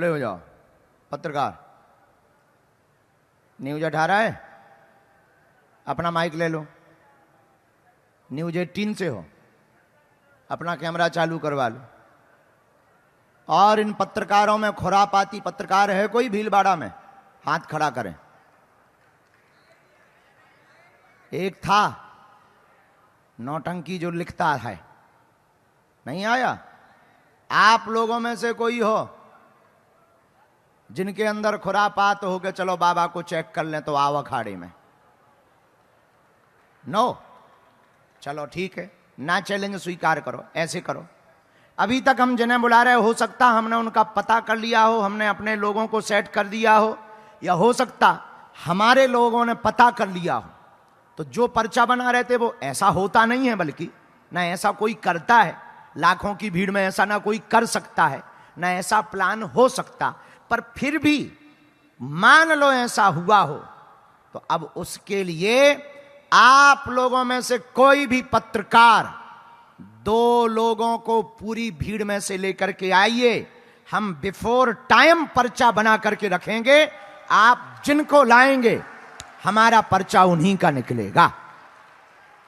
खड़े हो जाओ। पत्रकार न्यूज 18 है, अपना माइक ले लो। न्यूज 18 से हो, अपना कैमरा चालू करवा लो। और इन पत्रकारों में खुरापाती पत्रकार है कोई भीलवाड़ा में? हाथ खड़ा करें। एक था नौटंकी जो लिखता है, नहीं आया? आप लोगों में से कोई हो जिनके अंदर खुरापात हो के चलो बाबा को चेक कर लें तो आओ अखाड़े में? नो, चलो ठीक है, ना चैलेंज स्वीकार करो, ऐसे करो। अभी तक हम जिन्हें बुला रहे, हो सकता हमने उनका पता कर लिया हो, हमने अपने लोगों को सेट कर दिया हो, या हो सकता हमारे लोगों ने पता कर लिया हो। तो जो पर्चा बना रहे थे वो ऐसा होता नहीं है, बल्कि ना ऐसा कोई करता है। लाखों की भीड़ में ऐसा ना कोई कर सकता है, ना ऐसा प्लान हो सकता। पर फिर भी मान लो ऐसा हुआ हो, तो अब उसके लिए आप लोगों में से कोई भी पत्रकार 2 लोगों को पूरी भीड़ में से लेकर के आइए। हम बिफोर टाइम पर्चा बना करके रखेंगे। आप जिनको लाएंगे हमारा पर्चा उन्हीं का निकलेगा।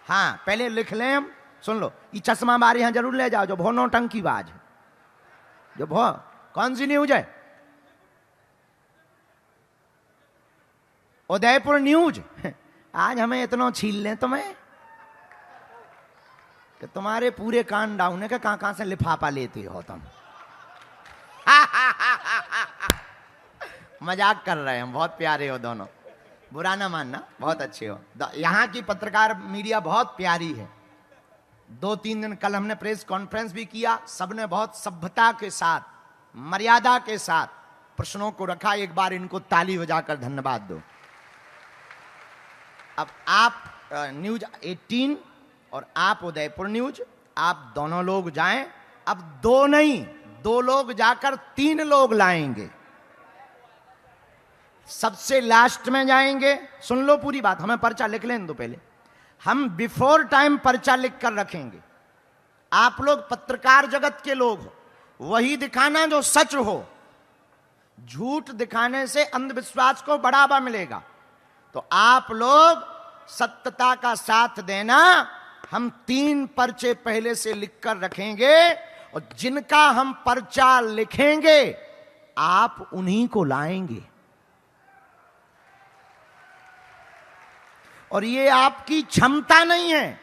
हां, पहले लिख लें हम। सुन लो, ये चश्मा हमारे यहां जरूर ले जाओ, जो भो नौटंकी बाज, जो भो। कौन सी न्यूज है? उदयपुर न्यूज। आज हमें इतना छील लें तुम्हें कि तुम्हारे पूरे कान डाउन है कि कहां कहां से लिफाफा लेते हो तुम। मजाक कर रहे हैं हम, बहुत प्यारे हो दोनों, बुरा ना मानना, बहुत अच्छे हो। यहां की पत्रकार मीडिया बहुत प्यारी है। 2-3 दिन कल हमने प्रेस कॉन्फ्रेंस भी किया, सबने बहुत सभ्यता के साथ, मर्यादा के साथ प्रश्नों को रखा। एक बार इनको ताली बजाकर धन्यवाद दो। अब आप न्यूज 18 और आप उदयपुर न्यूज, आप दोनों लोग जाएं। अब 2 नहीं, 2 लोग जाकर 3 लोग लाएंगे। सबसे लास्ट में जाएंगे। सुन लो पूरी बात, हमें पर्चा लिख लें दो पहले। हम बिफोर टाइम पर्चा लिख कर रखेंगे। आप लोग पत्रकार जगत के लोग हो, वही दिखाना जो सच हो। झूठ दिखाने से अंधविश्वास को बढ़ावा मिलेगा। तो आप लोग सत्यता का साथ देना। हम 3 पर्चे पहले से लिखकर रखेंगे, और जिनका हम पर्चा लिखेंगे आप उन्हीं को लाएंगे। और ये आपकी क्षमता नहीं है,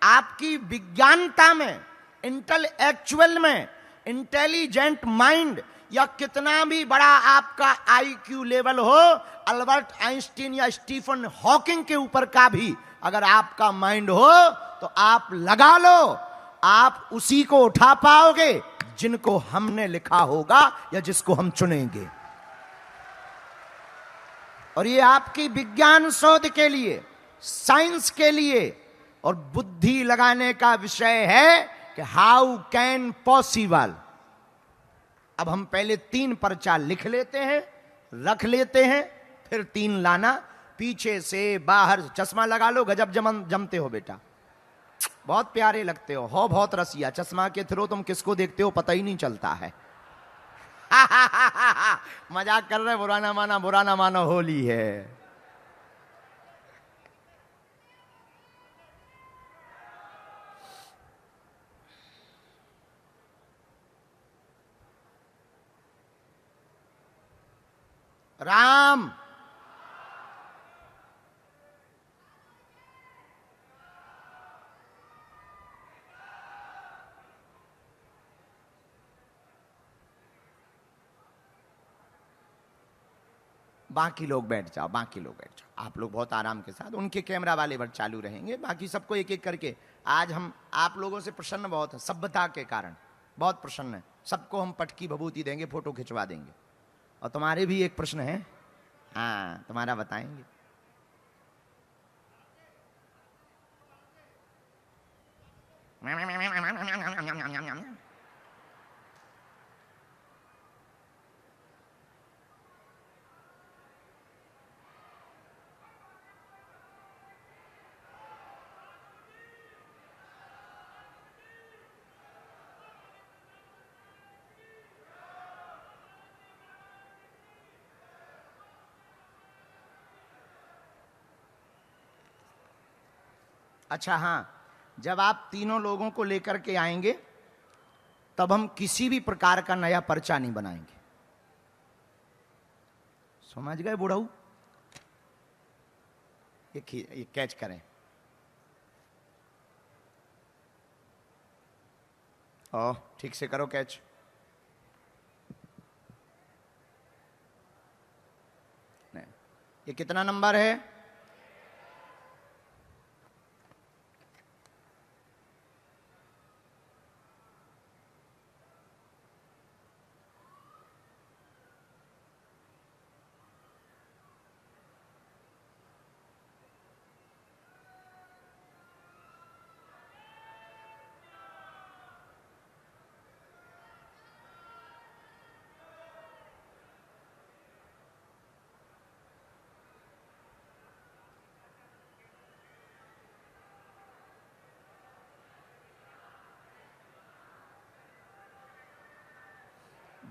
आपकी विज्ञानता में, इंटेलेक्चुअल में, इंटेलिजेंट माइंड, या कितना भी बड़ा आपका आईक्यू लेवल हो, अल्बर्ट आइंस्टीन या स्टीफन हॉकिंग के ऊपर का भी अगर आपका माइंड हो, तो आप लगा लो, आप उसी को उठा पाओगे जिनको हमने लिखा होगा या जिसको हम चुनेंगे। और ये आपकी विज्ञान शोध के लिए, साइंस के लिए और बुद्धि लगाने का विषय है कि हाउ कैन पॉसिबल। अब हम पहले 3 पर्चा लिख लेते हैं, रख लेते हैं, फिर 3 लाना। पीछे से बाहर चश्मा लगा लो, गजब जमते हो बेटा, बहुत प्यारे लगते हो बहुत रसिया। चश्मा के थ्रू तुम किसको देखते हो पता ही नहीं चलता है। मजाक कर रहे, बुरा ना माना, बुरा ना मानो, होली है। राम बाकी लोग बैठ जाओ, बाकी लोग बैठ जाओ। आप लोग बहुत आराम के साथ, उनके कैमरा वाले बट चालू रहेंगे, बाकी सबको एक एक करके। आज हम आप लोगों से प्रसन्न बहुत है, सभ्यता के कारण बहुत प्रसन्न है। सबको हम पटकी भभूति देंगे, फोटो खिंचवा देंगे। और तुम्हारे भी एक प्रश्न है, हाँ तुम्हारा बताएंगे। अच्छा हाँ, जब आप तीनों लोगों को लेकर के आएंगे तब हम किसी भी प्रकार का नया पर्चा नहीं बनाएंगे। समझ गए बुढ़ऊ? ये कैच करें। ओ ठीक से करो कैच। नहीं, ये कितना नंबर है?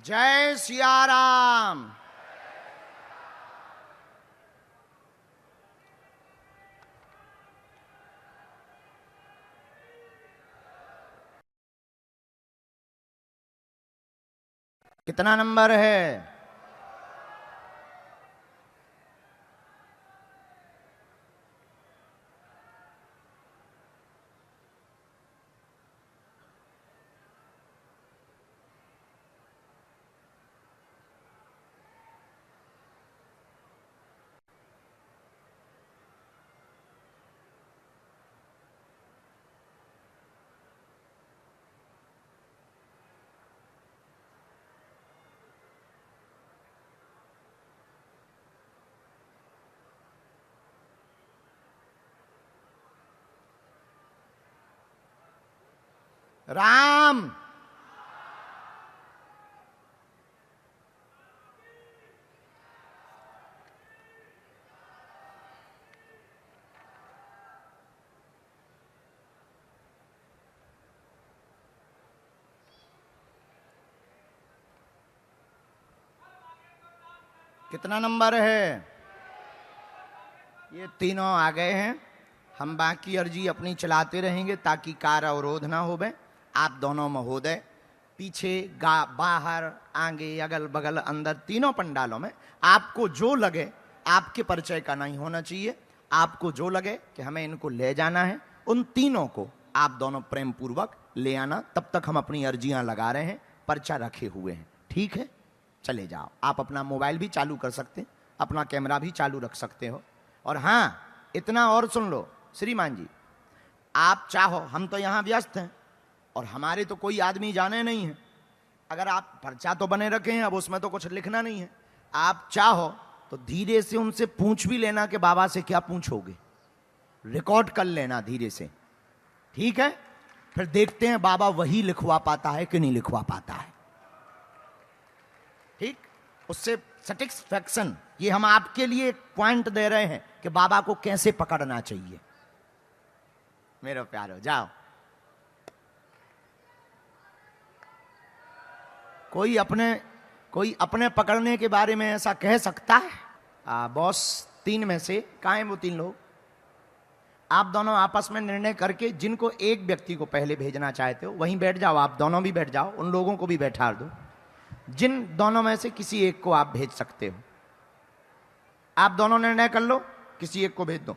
जय सिया राम। कितना नंबर है? राम। कितना नंबर है? ये तीनों आ गए हैं। हम बाकी अर्जी अपनी चलाते रहेंगे ताकि कार अवरोध ना होवे। आप दोनों महोदय पीछे बाहर आगे अगल बगल अंदर तीनों पंडालों में आपको जो लगे, आपके परिचय का नहीं होना चाहिए, आपको जो लगे कि हमें इनको ले जाना है, उन तीनों को आप दोनों प्रेम पूर्वक ले आना। तब तक हम अपनी अर्जियां लगा रहे हैं, पर्चा रखे हुए हैं। ठीक है, चले जाओ। आप अपना मोबाइल भी चालू कर सकते हैं, अपना कैमरा भी चालू रख सकते हो। और हाँ, इतना और सुन लो श्रीमान जी, आप चाहो, हम तो यहां व्यस्त हैं और हमारे तो कोई आदमी जाने नहीं है। अगर आप पर्चा तो बने रखे हैं, अब उसमें तो कुछ लिखना नहीं है। आप चाहो तो धीरे से उनसे पूछ भी लेना कि बाबा से क्या पूछोगे, रिकॉर्ड कर लेना धीरे से। ठीक है, फिर देखते हैं बाबा वही लिखवा पाता है कि नहीं लिखवा पाता है। ठीक, उससे सेटिस्फैक्शन, ये हम आपके लिए एक पॉइंट दे रहे हैं कि बाबा को कैसे पकड़ना चाहिए। मेरे प्यारो जाओ। कोई अपने पकड़ने के बारे में ऐसा कह सकता है? बॉस, तीन में से कहाँ हैं वो तीन लोग? आप दोनों आपस में निर्णय करके जिनको एक व्यक्ति को पहले भेजना चाहते हो वहीं बैठ जाओ। आप दोनों भी बैठ जाओ, उन लोगों को भी बैठा दो। जिन दोनों में से किसी एक को आप भेज सकते हो। आप दोनों निर्णय कर लो, किसी एक को भेज दो।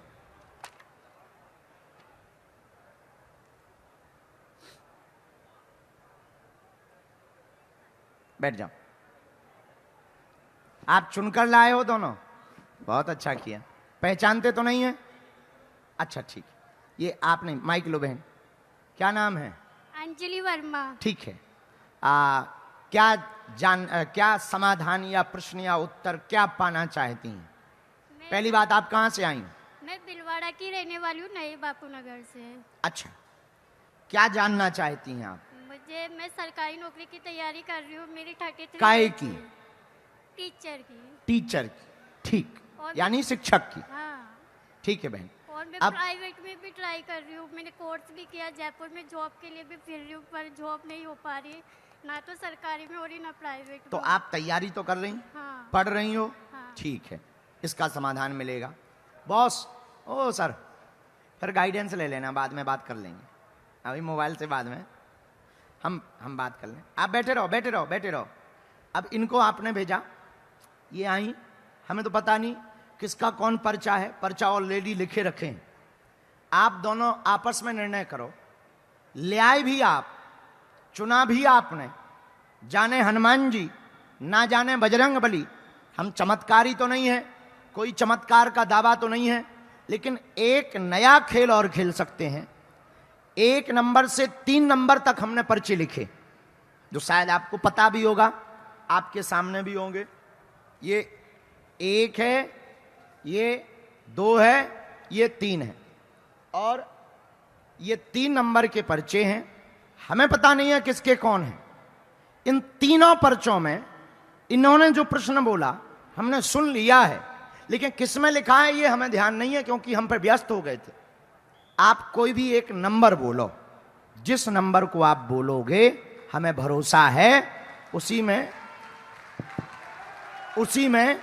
बैठ जाओ। आप चुनकर लाए हो दोनों, बहुत अच्छा किया। पहचानते तो नहीं है? अच्छा ठीक है, ये आपने माइक लो बहन। क्या नाम है? अंजलि वर्मा। ठीक है। क्या समाधान या प्रश्न या उत्तर क्या पाना चाहती हैं? पहली बात, आप कहां से आई? मैं बिलवाड़ा की रहने वाली हूँ, नए बापू नगर से। अच्छा, क्या जानना चाहती हैं आप? मैं सरकारी नौकरी की तैयारी कर रही हूँ। मेरी 33 काहे की? टीचर की। टीचर की, ठीक, यानी शिक्षक की। हाँ ठीक है बहन। और मैं प्राइवेट में भी ट्राई कर रही हूँ। मैंने कोर्स भी किया, जयपुर में जॉब के लिए भी फिर रही हूँ, पर जॉब नहीं हो पा रही, ना तो सरकारी में हो रही ना प्राइवेट में। तो आप तैयारी तो कर रही? हाँ। पढ़ रही हो? हाँ। ठीक है, इसका समाधान मिलेगा। बॉस, ओ सर, फिर गाइडेंस ले लेना, बाद में बात कर लेंगे, अभी मोबाइल से बाद में हम बात कर लें। आप बैठे रहो बैठे रहो बैठे रहो। अब इनको आपने भेजा, ये आई, हमें तो पता नहीं किसका कौन पर्चा है, पर्चा ऑलरेडी लिखे रखे हैं। आप दोनों आपस में निर्णय करो, ले आए भी आप, चुना भी आपने, जाने हनुमान जी ना जाने बजरंग बली। हम चमत्कारी तो नहीं है, कोई चमत्कार का दावा तो नहीं है, लेकिन एक नया खेल और खेल सकते हैं। 1 नंबर से 3 नंबर तक हमने पर्चे लिखे, जो शायद आपको पता भी होगा, आपके सामने भी होंगे। ये 1 है, ये 2 है, ये 3 है, और ये 3 नंबर के पर्चे हैं। हमें पता नहीं है किसके कौन है। इन तीनों पर्चों में इन्होंने जो प्रश्न बोला हमने सुन लिया है, लेकिन किस में लिखा है ये हमें ध्यान नहीं है, क्योंकि हम पर व्यस्त हो गए थे। आप कोई भी एक नंबर बोलो, जिस नंबर को आप बोलोगे हमें भरोसा है उसी में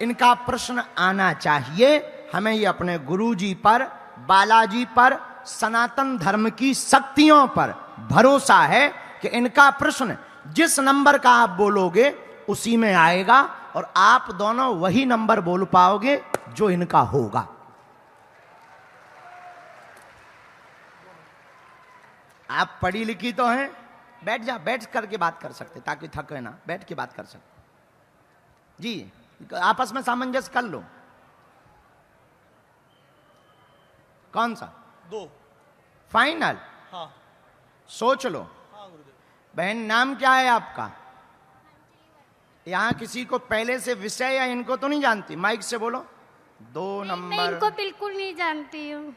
इनका प्रश्न आना चाहिए। हमें ये अपने गुरुजी पर, बालाजी पर, सनातन धर्म की शक्तियों पर भरोसा है कि इनका प्रश्न जिस नंबर का आप बोलोगे उसी में आएगा, और आप दोनों वही नंबर बोल पाओगे जो इनका होगा। आप पढ़ी लिखी तो हैं, बैठ जा, बैठ करके बात कर सकते, ताकि थके ना, बैठ के बात कर सकते जी। आपस में सामंजस्य कर लो। कौन सा? 2 फाइनल? हाँ सोच लो। हाँ गुरुदेव। बहन नाम क्या है आपका? यहां किसी को पहले से विषय या इनको तो नहीं जानती? माइक से बोलो। 2 मैं नंबर। इनको बिल्कुल नहीं जानती हूँ।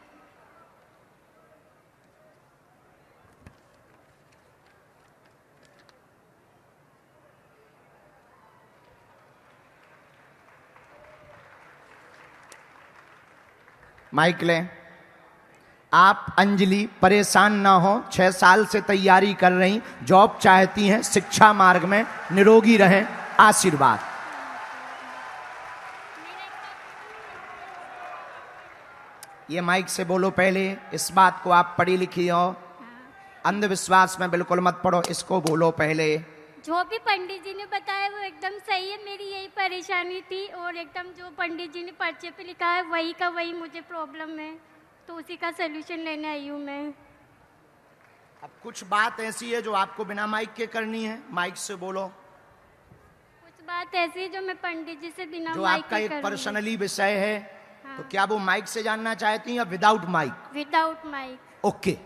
माइक ले। आप अंजलि परेशान ना हो, 6 साल से तैयारी कर रही, जॉब चाहती हैं, शिक्षा मार्ग में निरोगी रहें, आशीर्वाद। ये माइक से बोलो पहले, इस बात को आप पढ़ी लिखी हो, अंधविश्वास में बिल्कुल मत पड़ो, इसको बोलो पहले। जो भी पंडित जी ने बताया वो एकदम सही है। मेरी यही परेशानी थी, और एकदम जो पंडित जी ने पर्चे पे लिखा है वही का वही मुझे प्रॉब्लम है, तो उसी का सलूशन लेने आई हूँ मैं। अब कुछ बात ऐसी है जो आपको बिना माइक के करनी है, माइक से बोलो। कुछ बात ऐसी है जो मैं पंडित जी से बिना जो माइक आपका के एक करूँगी। पर्सनली विषय है, हाँ। तो क्या वो माइक से जानना चाहती हैं या without mic? Without mic. Okay.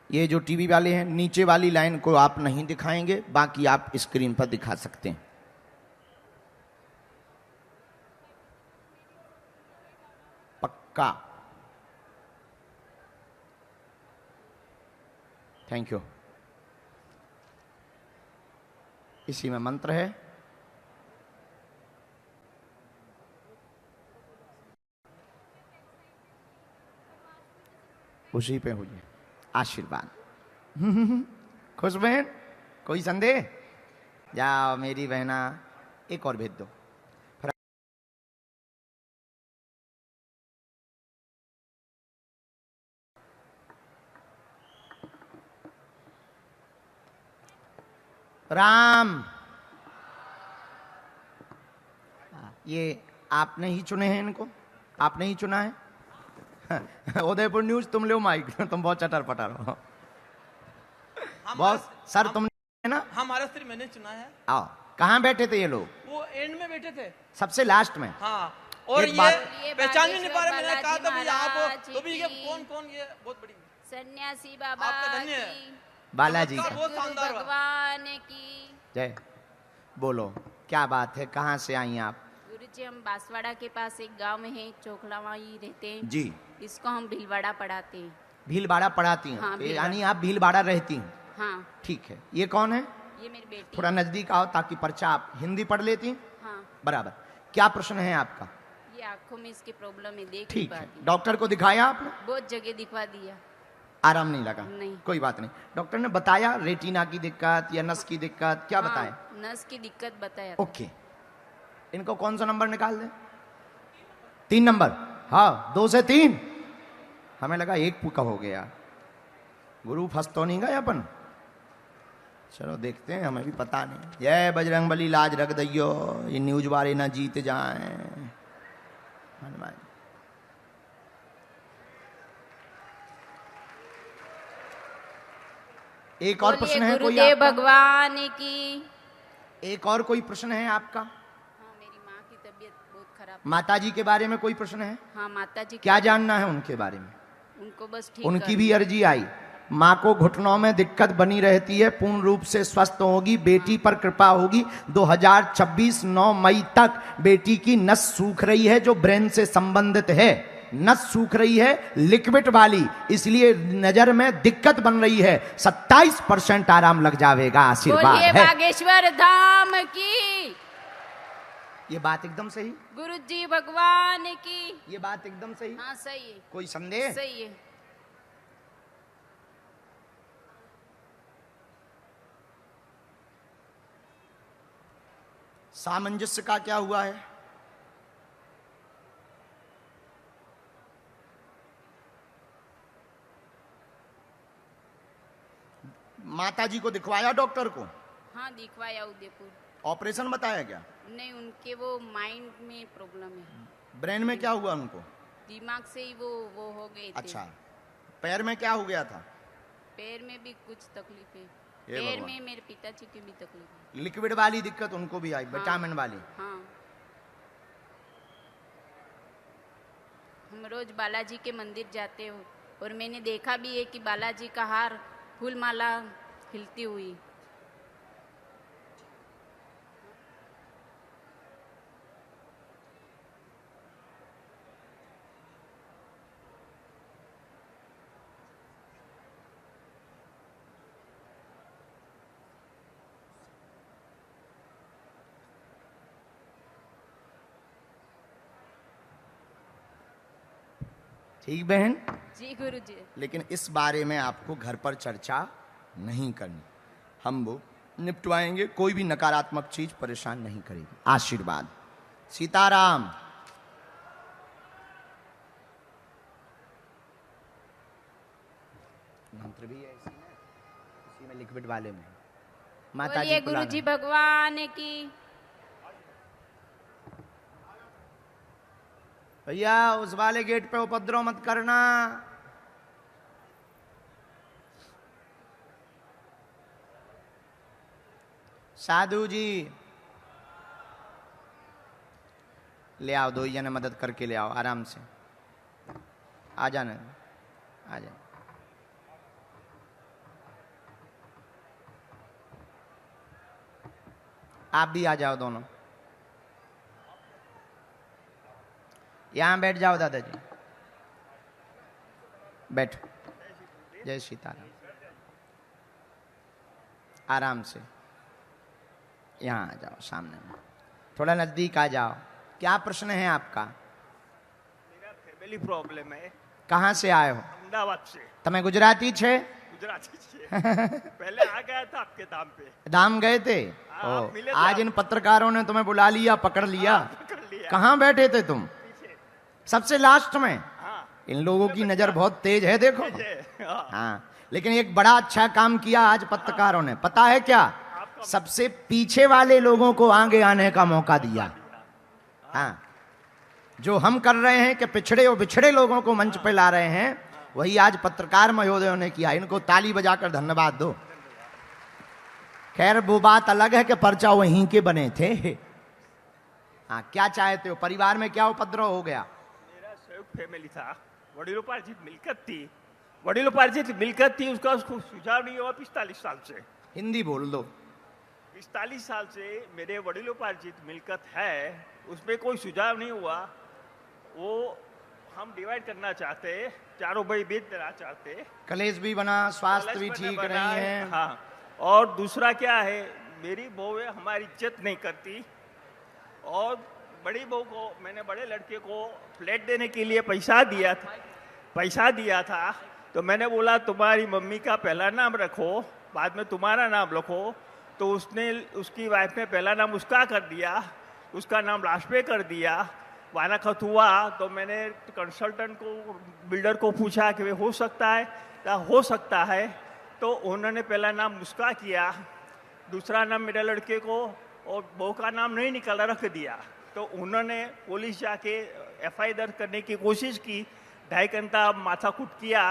ये जो टीवी वाले हैं, नीचे वाली लाइन को आप नहीं दिखाएंगे, बाकी आप स्क्रीन पर दिखा सकते हैं। पक्का? Thank you. इसी में मंत्र है। उसी पे हो जाए आशीर्वाद। खुश बहन, कोई संदेह? जाओ मेरी बहना, एक और भेज दो। राम ये आपने ही चुने हैं इनको? आपने ही चुना है? उदयपुर न्यूज तुम लो माइक, तुम बहुत चटर पटर हो। बहुत सर तुमने ना? हाँ महाराष्ट्र मैंने चुना है। आओ, कहाँ बैठे थे ये लोग? वो एंड में बैठे थे, सबसे लास्ट में। हाँ। और एक ये बात- पहचान ही नहीं पा रहे। मैंने कहा था भैया आप महाराज तो भी ये की। कौन कौन, ये बहुत बड़ी सन्यासी बाबा आपका धन्य है। की, बालाजी चमत्कार का बहुत गुरु शानदार हुआ। भगवान की जय। बोलो क्या बात है, कहाँ से आई आप? गुरु जी, हम बांसवाड़ा के पास एक गांव में है, चोखलावाई रहते हैं। जी। इसको हम भीलवाड़ा पढ़ाते हैं। भीलवाड़ा पढ़ाती हैं? हाँ, तो भीलवाड़ा। यानी आप भीलवाड़ा रहती हैं? हाँ, ठीक है। ये कौन है? ये मेरी बेटी। थोड़ा नजदीक आओ ताकि पर्चा, आप हिंदी पढ़ लेती हैं? हाँ, बराबर। क्या प्रश्न है आपका? ये आंखों में इसकी प्रॉब्लम है, देख नहीं ठीक है। पाती। डॉक्टर को दिखाया आपने? बहुत जगह दिखवा दिया, आराम नहीं लगा? नहीं। कोई बात नहीं। डॉक्टर ने बताया रेटिना की दिक्कत या नस की दिक्कत, क्या हाँ, बताया? नस की दिक्कत बताया। ओके। इनको कौन सा नंबर निकाल दे? 3 नंबर। हाँ, 2 से 3। हमें लगा 1 पूका हो गया। गुरु फंस तो नहीं गए अपन? चलो देखते हैं, हमें भी पता नहीं। जय बजरंग बली, लाज रख दैयो, ये न्यूज वाले ना जीत जाए। हनुमान एक और बोलिए प्रश्न है कोई गुरुदेव आपका? भगवान की। एक और कोई प्रश्न है आपका? हाँ, मेरी माँ की तबीयत बहुत खराब। माता जी के बारे में कोई प्रश्न है? हाँ, माता जी क्या जानना है उनके बारे में? उनको बस ठीक उनकी कर- भी अर्जी आई। माँ को घुटनों में दिक्कत बनी रहती है, पूर्ण रूप से स्वस्थ होगी, बेटी पर कृपा होगी। 2026 9 मई तक बेटी की नस सूख रही है जो ब्रेन से संबंधित है। नस सूख रही है लिक्विड वाली, इसलिए नजर में दिक्कत बन रही है। 27% आराम लग जाएगा। आशीर्वाद बोलिए है। बागेश्वर धाम की। ये बात एकदम सही? गुरु जी भगवान की। ये बात एकदम सही? हाँ, सही है, कोई संदेह? सही है। सामंजस्य का क्या हुआ है? माता जी को दिखवाया डॉक्टर को? हाँ, दिखवाया उदयपुर। ऑपरेशन बताया क्या? नहीं, उनके वो माइंड में प्रॉब्लम है। ब्रेन में क्या हुआ उनको? दिमाग से ही वो हो गए थे। अच्छा। पैर में क्या हो गया था? पैर में भी कुछ तकलीफ है। हे पैर भगवान। में मेरे पिताजी की भी तकलीफ है। लिक्विड वाली दिक्कत उनको भी आई, विटामिन वाली। हाँ, हम रोज बालाजी के मंदिर जाते हो और मैंने देखा भी है कि बालाजी का हार, फूल माला हिलती हुई। ठीक बहन? जी गुरु जी। लेकिन इस बारे में आपको घर पर चर्चा नहीं करनी। हम वो निपटवाएंगे, कोई भी नकारात्मक चीज परेशान नहीं करेगी। आशीर्वाद। सीताराम। मंत्र भी है इसी में लिक्विड वाले में। माता बोलिए जी गुरु जी भगवान की। भैया उस वाले गेट पे उपद्रव मत करना। साधु जी ले आओ, 2 जने मदद करके ले आओ आराम से। आ जाना, आ जाना। आप भी आ जाओ दोनों। यहां बैठ जाओ दादाजी, बैठो। जय सीताराम। आराम से यहां आ जाओ, सामने में थोड़ा नजदीक आ जाओ। क्या प्रश्न है आपका? मेरा फैमिली प्रॉब्लम है। कहां से आए हो? अहमदाबाद से। तमें गुजराती छे? गुजराती से। पहले आ गया था आपके दाम पे। धाम गए थे? हाँ, ओ, मिले थे आज आप। इन पत्रकारों ने तुम्हें बुला लिया, पकड़ लिया। कर लिया कहां बैठे थे तुम? पीछे। सबसे लास्ट में? हाँ, इन लोगों की नजर बहुत तेज है, देखो। हाँ। हाँ, लेकिन एक बड़ा अच्छा काम किया आज पत्रकारों ने। पता है क्या? सबसे पीछे वाले लोगों को आगे आने का मौका दिया। हाँ, जो हम कर रहे हैं कि पिछड़े और बिछड़े लोगों को मंच पे ला रहे हैं, वही आज पत्रकार महोदयों ने किया। इनको ताली बजाकर धन्यवाद दो। खैर वो बात अलग है कि पर्चा वहीं के बने थे। हाँ, क्या चाहते हो? परिवार में क्या उपद्रव हो गया? मेरा संयुक्त फैमिली था, वडिलोपार्जित मिल्कत थी, वडिलोपार्जित मिल्कत थी, उसका उसको सुझाव नहीं हुआ 45 साल से। हिंदी बोल दो। 45 साल से मेरे वडिलोपार्जित मिल्कत है, उसमें कोई सुझाव नहीं हुआ। वो हम डिवाइड करना चाहते, चारों भाई बेच देना चाहते। कलेश भी बना, स्वास्थ्य भी ठीक बना नहीं है। हाँ, और दूसरा क्या है, मेरी बहू है, हमारी इज्जत नहीं करती। और बड़ी बहू को, मैंने बड़े लड़के को फ्लैट देने के लिए पैसा दिया था, तो मैंने बोला तुम्हारी मम्मी का पहला नाम रखो, बाद में तुम्हारा नाम रखो। तो उसने, उसकी वाइफ ने पहला नाम उसका कर दिया, उसका नाम लास्ट पे कर दिया। वानाखत हुआ तो मैंने कंसल्टेंट को, बिल्डर को पूछा कि वे हो सकता है, क्या हो सकता है। तो उन्होंने पहला नाम मुस्का किया, दूसरा नाम मेरे लड़के को, और बहू का नाम नहीं निकाला, रख दिया। तो उन्होंने पुलिस जाके एफआईआर दर्ज करने की कोशिश की, 2.5 घंटा माथाकूट किया,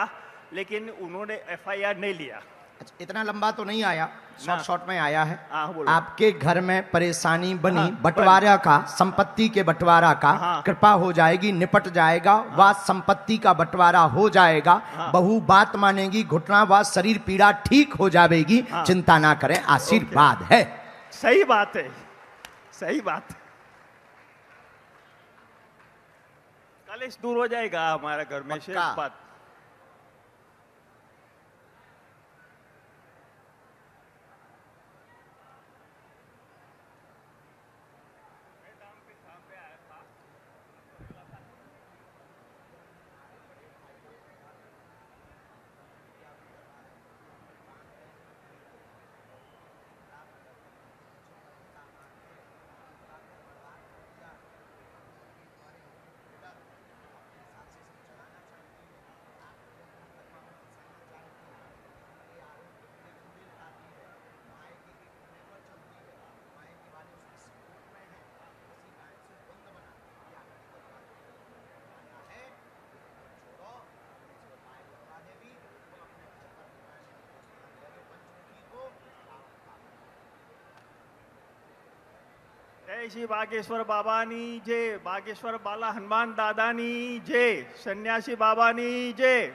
लेकिन उन्होंने एफआईआर नहीं लिया। अच्छा, इतना लंबा तो नहीं आया, शॉर्ट में आया है। हाँ, बोलो। आपके घर में परेशानी बनी, हाँ, बंटवारा का, संपत्ति के बंटवारा का, हाँ। कृपा हो जाएगी, निपट जाएगा। वह संपत्ति का बंटवारा हो जाएगा। बहू बात मानेगी, घुटना व शरीर पीड़ा ठीक हो जाएगी। चिंता ना करें, आशीर्वाद है। सही बात है, सही बात। कलेश दूर हो जाएगा हमारे घर में से। पक्का। बात जय श्री बागेश्वर बाबानी जय, बागेश्वर बाला हनुमान दादानी जय, सन्यासी बाबानी जय।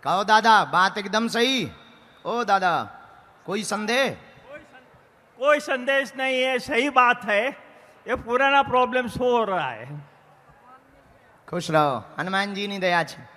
कहो दादा, बात एकदम सही। ओ दादा, कोई संदेह? कोई संदेश नहीं है, सही बात है। ये पुराना प्रॉब्लम हो रहा है। खुश रहो, हनुमान जी ने दया छे।